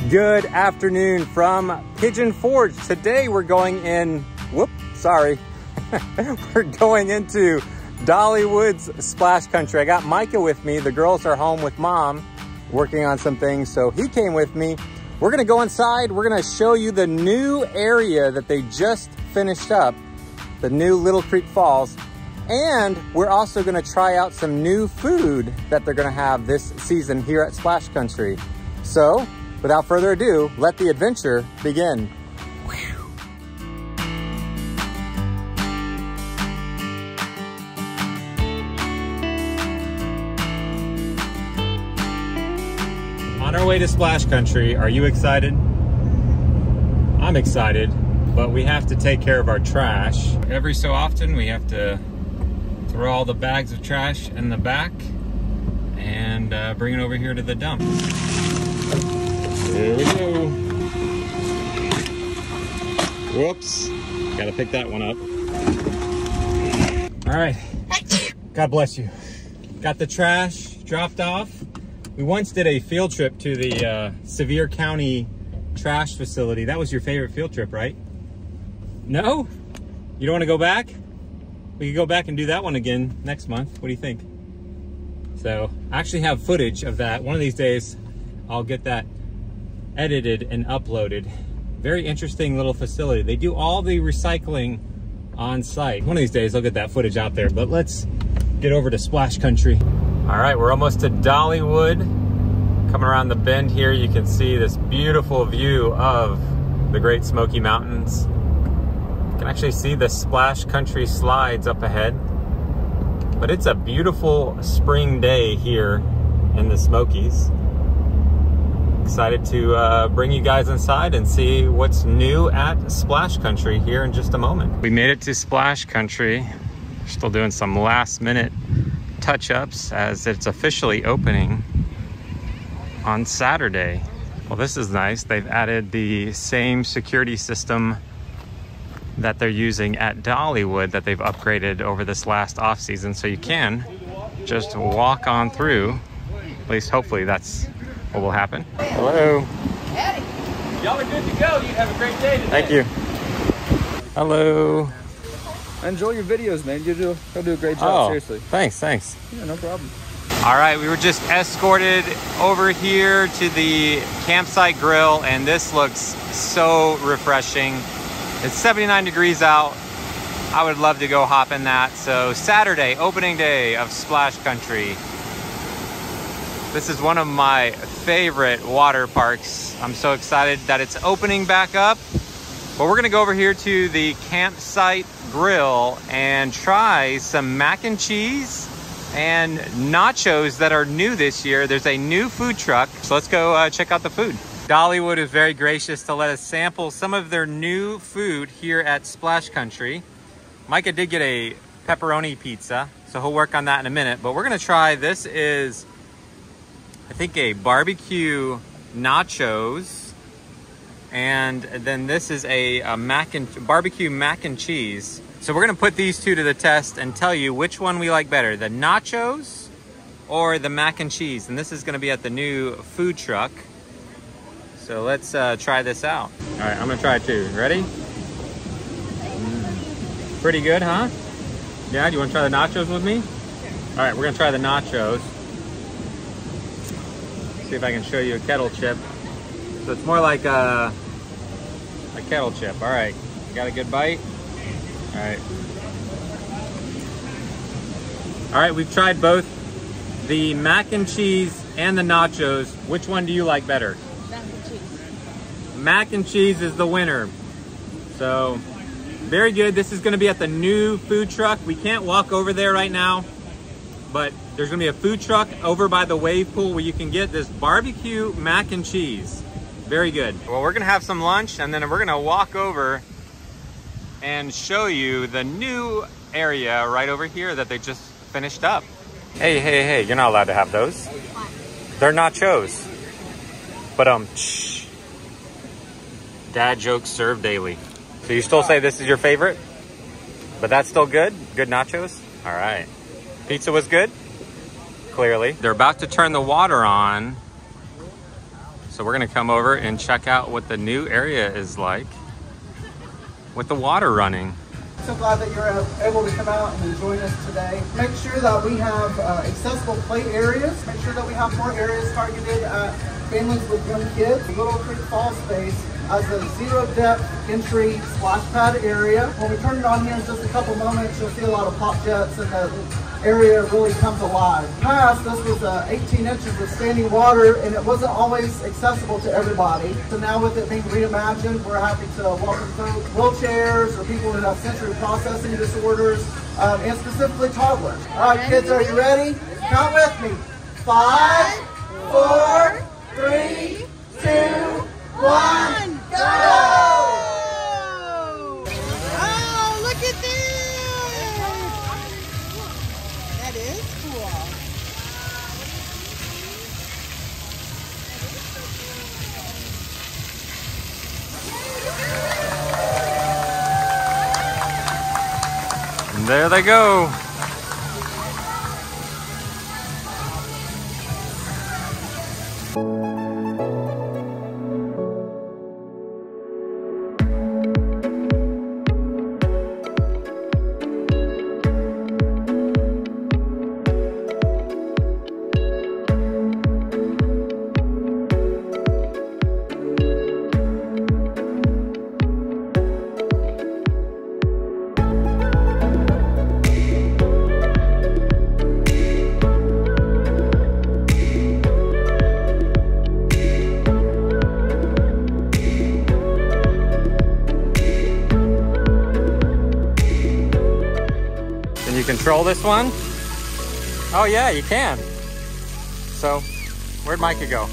Good afternoon from Pigeon Forge. Today we're going in, we're going into Dollywood Splash Country. I got Micah with me. The girls are home with mom working on some things, so he came with me. We're gonna go inside. We're gonna show you the new area that they just finished up, the new Little Creek Falls. And we're also gonna try out some new food that they're gonna have this season here at Splash Country. So, without further ado, let the adventure begin. On our way to Splash Country, are you excited? I'm excited, but we have to take care of our trash. Every so often, we have to throw all the bags of trash in the back and bring it over here to the dump. Here we go. Whoops. Gotta pick that one up. All right. God bless you. Got the trash dropped off. We once did a field trip to the Sevier County trash facility. That was your favorite field trip, right? No? You don't want to go back? We could go back and do that one again next month. What do you think? So I actually have footage of that. One of these days, I'll get that edited and uploaded. Very interesting little facility. They do all the recycling on site. One of these days I'll get that footage out there, but let's get over to Splash Country. All right, we're almost to Dollywood. Coming around the bend here, you can see this beautiful view of the Great Smoky Mountains. You can actually see the Splash Country slides up ahead. But it's a beautiful spring day here in the Smokies. Excited to bring you guys inside and see what's new at Splash Country here in just a moment. We made it to Splash Country. We're still doing some last minute touch-ups as it's officially opening on Saturday. Well, this is nice. They've added the same security system that they're using at Dollywood that they've upgraded over this last off season, so you can just walk on through. At least hopefully that's what will happen. Hello. Howdy. Y'all are good to go. You have a great day today. Thank you. Hello. I enjoy your videos, man. You'll do a great job, seriously. Thanks. Yeah, no problem. All right, we were just escorted over here to the campsite grill, and this looks so refreshing. It's 79 degrees out. I would love to go hop in that. So Saturday, opening day of Splash Country. This is one of my favorite water parks. I'm so excited that it's opening back up. But we're gonna go over here to the campsite grill and try some mac and cheese and nachos that are new this year. There's a new food truck, so let's go check out the food. Dollywood is very gracious to let us sample some of their new food here at Splash Country. Micah did get a pepperoni pizza, so he'll work on that in a minute. But we're gonna try, this is, I think, a barbecue nachos. And then this is a barbecue mac and cheese. So we're gonna put these two to the test and tell you which one we like better, the nachos or the mac and cheese. And this is gonna be at the new food truck. So let's try this out. All right, I'm gonna try it too. Ready? Pretty good, huh? Yeah, do you wanna try the nachos with me? All right, we're gonna try the nachos. See if I can show you a kettle chip. So it's more like a kettle chip. All right, got a good bite? All right. All right, we've tried both the mac and cheese and the nachos. Which one do you like better? Mac and cheese. Mac and cheese is the winner. So, very good. This is gonna be at the new food truck. We can't walk over there right now, but there's gonna be a food truck over by the wave pool where you can get this barbecue mac and cheese. Very good. Well, we're gonna have some lunch and then we're gonna walk over and show you the new area right over here that they just finished up. Hey, you're not allowed to have those. They're nachos. But shh. Dad jokes served daily. So you still say this is your favorite? But that's still good? Good nachos? All right. Pizza was good? Clearly. They're about to turn the water on. So we're gonna come over and check out what the new area is like with the water running. So glad that you're able to come out and join us today. Make sure that we have accessible play areas. Make sure that we have more areas targeted at families with young kids. Little Creek Fall Space as a zero depth entry splash pad area. When we turn it on here in just a couple moments, you'll see a lot of pop jets and the area really comes alive. In the past, this was 18 inches of standing water and it wasn't always accessible to everybody. So now with it being reimagined, we're happy to welcome folks, wheelchairs or people who have sensory processing disorders, and specifically toddlers. All right, kids, are you ready? Count with me. 5, 4, 3, 2, 1, go! Oh, look at this! That is cool. And there they go. Control this one? Oh yeah, you can. So, where'd Micah go?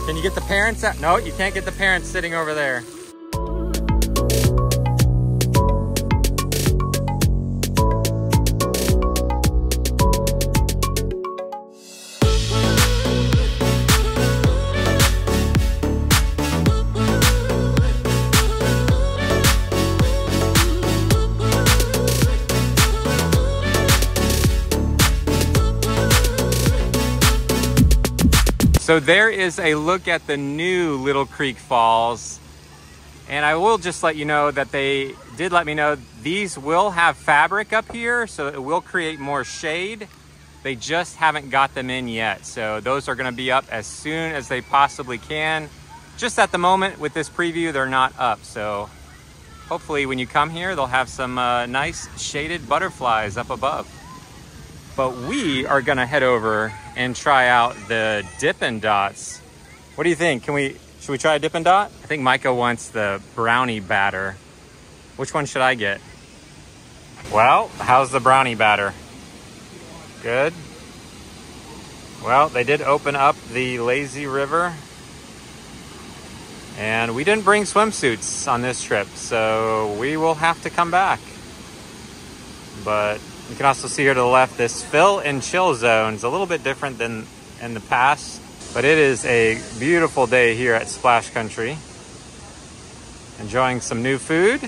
Can you get the parents out? No, you can't get the parents sitting over there. So there is a look at the new Little Creek Falls. And I will just let you know that they did let me know these will have fabric up here, so it will create more shade. They just haven't got them in yet. So those are gonna be up as soon as they possibly can. Just at the moment with this preview, they're not up. So hopefully when you come here, they'll have some nice shaded butterflies up above. But we are gonna head over and try out the Dippin Dots. What do you think? Should we try a Dippin Dot? I think Micah wants the brownie batter. Which one should I get? Well, how's the brownie batter? Good. Well, they did open up the lazy river. And we didn't bring swimsuits on this trip, so we will have to come back. But you can also see here to the left, this fill and chill zone is a little bit different than in the past, but it is a beautiful day here at Splash Country. Enjoying some new food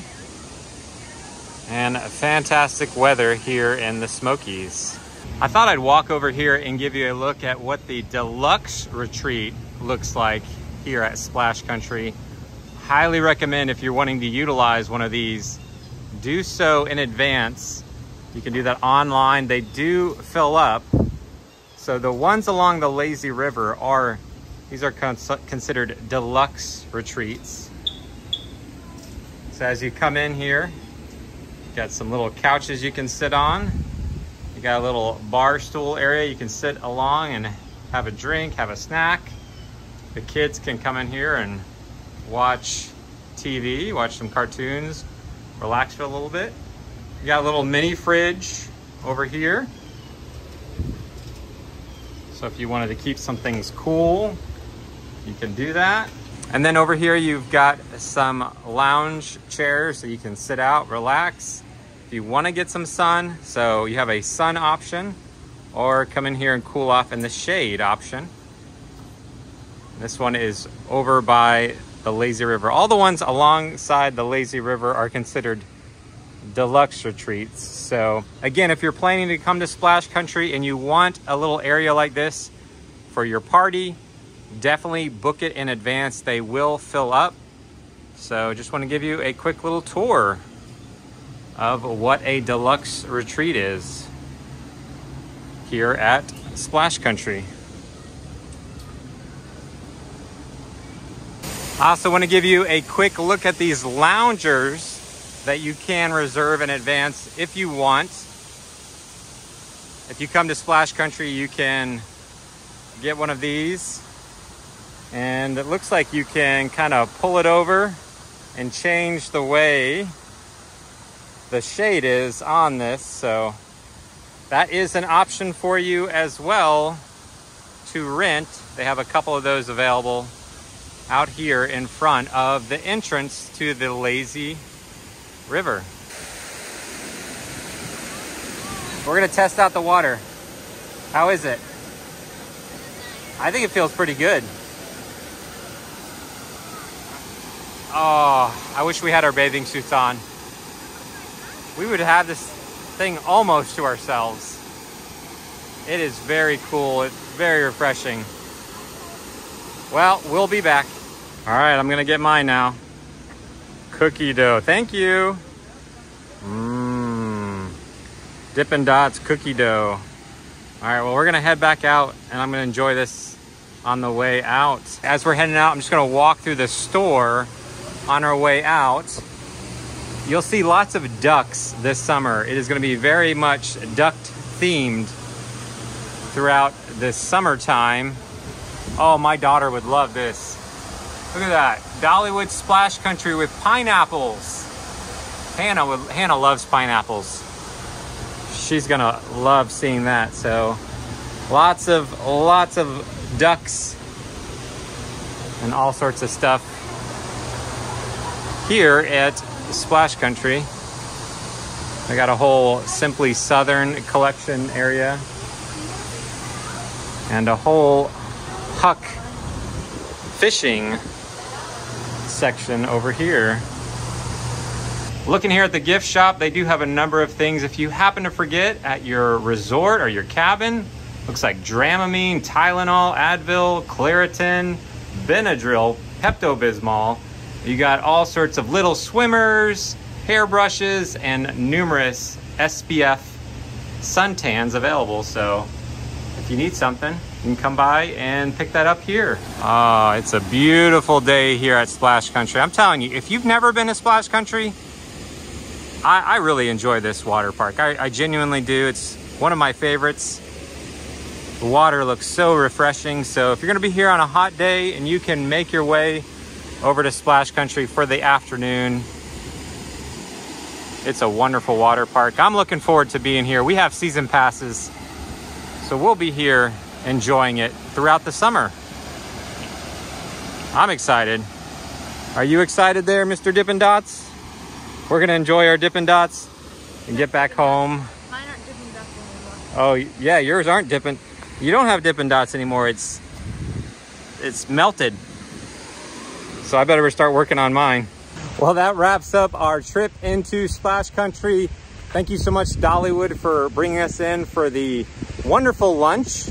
and fantastic weather here in the Smokies. I thought I'd walk over here and give you a look at what the Deluxe retreat looks like here at Splash Country. Highly recommend if you're wanting to utilize one of these, do so in advance. You can do that online. They do fill up. So the ones along the lazy river these are considered deluxe retreats. So as you come in here, you got some little couches you can sit on. You got a little bar stool area you can sit along and have a drink, have a snack. The kids can come in here and watch TV, watch some cartoons, relax for a little bit. You got a little mini fridge over here. So if you wanted to keep some things cool, you can do that. And then over here, you've got some lounge chairs so you can sit out, relax. If you want to get some sun, so you have a sun option, or come in here and cool off in the shade option. This one is over by the lazy river. All the ones alongside the lazy river are considered deluxe retreats. So again, if you're planning to come to Splash Country and you want a little area like this for your party, definitely book it in advance. They will fill up. So just want to give you a quick little tour of what a deluxe retreat is here at Splash Country. I also want to give you a quick look at these loungers that you can reserve in advance if you want. If you come to Splash Country, you can get one of these, and it looks like you can kind of pull it over and change the way the shade is on this. So that is an option for you as well to rent. They have a couple of those available out here in front of the entrance to the lazy river. We're gonna test out the water. How is it? I think it feels pretty good. Oh, I wish we had our bathing suits on. We would have this thing almost to ourselves. It is very cool. It's very refreshing. Well, we'll be back. All right, I'm gonna get mine now. Cookie dough, thank you. Dippin Dots cookie dough. All right, well, we're gonna head back out and I'm gonna enjoy this on the way out. As we're heading out, I'm just gonna walk through the store on our way out. You'll see lots of ducks this summer. It is gonna be very much duck themed throughout the summertime. Oh, my daughter would love this. Look at that, Dollywood Splash Country with pineapples. Hannah loves pineapples. She's gonna love seeing that. So lots of ducks and all sorts of stuff here at Splash Country. I got a whole Simply Southern collection area and a whole Huck fishing section over here. Looking here at the gift shop, they do have a number of things. If you happen to forget at your resort or your cabin, looks like Dramamine, Tylenol, Advil, Claritin, Benadryl, Pepto-Bismol. You got all sorts of little swimmers, hairbrushes, and numerous SPF suntans available. So if you need something, you can come by and pick that up here. Oh, it's a beautiful day here at Splash Country. I'm telling you, if you've never been to Splash Country, I really enjoy this water park. I genuinely do. It's one of my favorites. The water looks so refreshing. So if you're gonna be here on a hot day and you can make your way over to Splash Country for the afternoon, it's a wonderful water park. I'm looking forward to being here. We have season passes, so we'll be here enjoying it throughout the summer. I'm excited. Are you excited there, Mr. Dippin Dots? We're gonna enjoy our Dippin Dots and get back home. Mine aren't Dippin Dots anymore. Oh yeah, yours aren't Dippin. You don't have Dippin Dots anymore. It's melted. So I better start working on mine. Well, that wraps up our trip into Splash Country. Thank you so much, Dollywood, for bringing us in for the wonderful lunch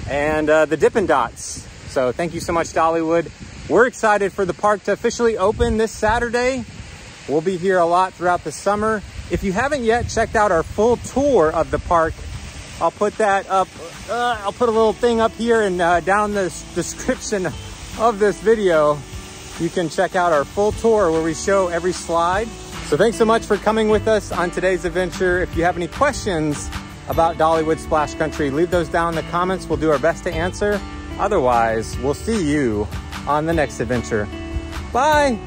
and the Dippin Dots. So thank you so much, Dollywood. We're excited for the park to officially open this Saturday. We'll be here a lot throughout the summer. If you haven't yet checked out our full tour of the park, I'll put that up. I'll put a little thing up here and down in the description of this video. You can check out our full tour where we show every slide. So thanks so much for coming with us on today's adventure. If you have any questions about Dollywood Splash Country, leave those down in the comments. We'll do our best to answer. Otherwise, we'll see you on the next adventure. Bye.